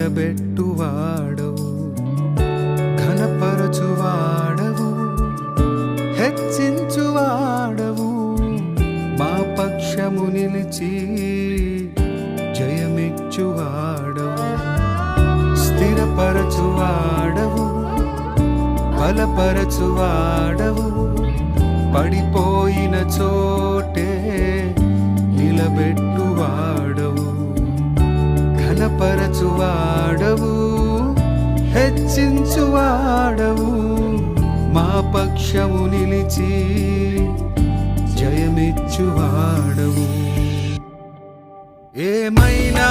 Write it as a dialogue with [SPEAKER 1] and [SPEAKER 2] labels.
[SPEAKER 1] నిలబెట్టువాడవు, ఘనపరచువాడవు, హెచ్చించువాడవు, మా పక్షము నిలిచి జయమిచ్చువాడవు, స్థిరపరచువాడవు, బలపరచువాడవు, పడిపోయిన చోటే నిలబెట్టువాడవు, ఘనపరచువాడవు, హెచ్చించువాడవు, మా పక్షము నిలిచి జయమిచ్చువాడవు. ఏమైనా